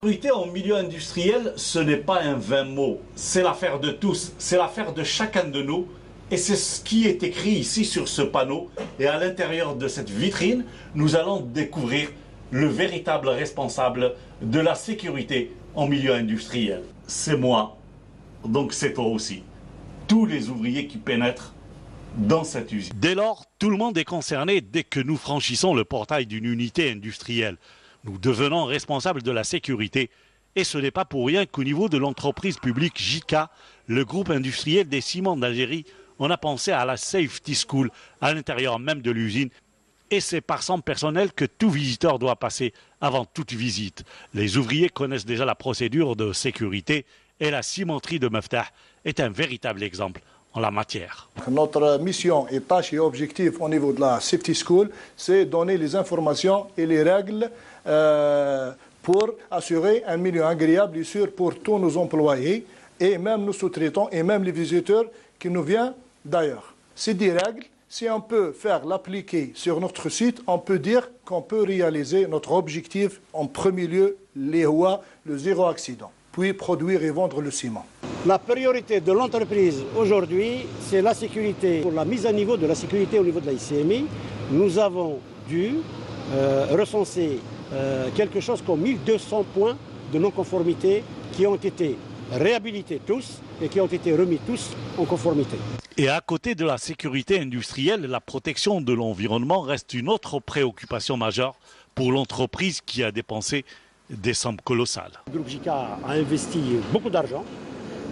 La sécurité en milieu industriel, ce n'est pas un vain mot. C'est l'affaire de tous, c'est l'affaire de chacun de nous. Et c'est ce qui est écrit ici sur ce panneau. Et à l'intérieur de cette vitrine, nous allons découvrir le véritable responsable de la sécurité en milieu industriel. C'est moi, donc c'est toi aussi. Tous les ouvriers qui pénètrent dans cette usine. Dès lors, tout le monde est concerné dès que nous franchissons le portail d'une unité industrielle. Nous devenons responsables de la sécurité. Et ce n'est pas pour rien qu'au niveau de l'entreprise publique JICA, le groupe industriel des ciments d'Algérie, on a pensé à la Safety School à l'intérieur même de l'usine. Et c'est par son personnel que tout visiteur doit passer avant toute visite. Les ouvriers connaissent déjà la procédure de sécurité et la cimenterie de Meftah est un véritable exemple en la matière. Notre mission et tâche et objectif au niveau de la Safety School, c'est donner les informations et les règles pour assurer un milieu agréable et sûr pour tous nos employés et même nos sous-traitants et même les visiteurs qui nous viennent d'ailleurs. C'est des règles. Si on peut faire l'appliquer sur notre site, on peut dire qu'on peut réaliser notre objectif en premier lieu, le zéro accident, puis produire et vendre le ciment. La priorité de l'entreprise aujourd'hui, c'est la sécurité. Pour la mise à niveau de la sécurité au niveau de la ICMI, nous avons dû recenser quelque chose comme 1200 points de non-conformité qui ont été réhabilités tous et qui ont été remis tous en conformité. Et à côté de la sécurité industrielle, la protection de l'environnement reste une autre préoccupation majeure pour l'entreprise qui a dépensé des sommes colossales. Le groupe JICA a investi beaucoup d'argent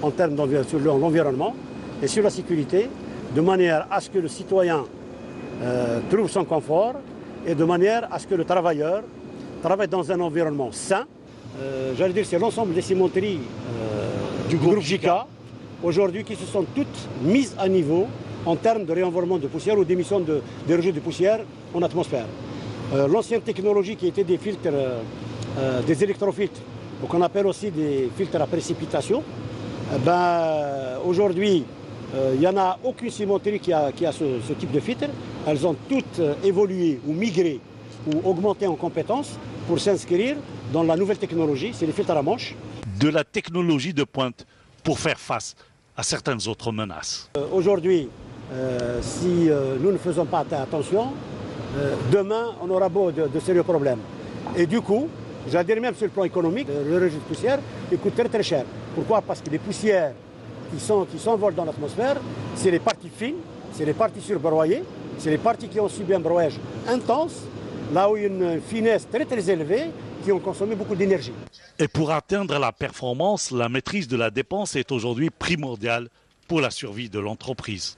en termes sur l'environnement et sur la sécurité, de manière à ce que le citoyen trouve son confort et de manière à ce que le travailleur travaille dans un environnement sain. J'allais dire, c'est l'ensemble des cimenteries du groupe JICA aujourd'hui qui se sont toutes mises à niveau en termes de réenvolement de poussière ou d'émission des rejets de poussière en atmosphère. L'ancienne technologie qui était des filtres, des électrofiltres, qu'on appelle aussi des filtres à précipitation, aujourd'hui, il n'y en a aucune cimenterie qui a ce type de filtre. Elles ont toutes évolué ou migré ou augmenté en compétences pour s'inscrire dans la nouvelle technologie, c'est les filtres à manche. De la technologie de pointe pour faire face à certaines autres menaces. Aujourd'hui, si nous ne faisons pas attention, demain, on aura de sérieux problèmes. Et du coup, j'allais dire même sur le plan économique, le rejet de poussière il coûte très très cher. Pourquoi? Parce que les poussières qui s'envolent dans l'atmosphère, c'est les parties fines, c'est les parties surbroyées, c'est les parties qui ont subi un broyage intense, là où il y a une finesse très très élevée, qui ont consommé beaucoup d'énergie. Et pour atteindre la performance, la maîtrise de la dépense est aujourd'hui primordiale pour la survie de l'entreprise.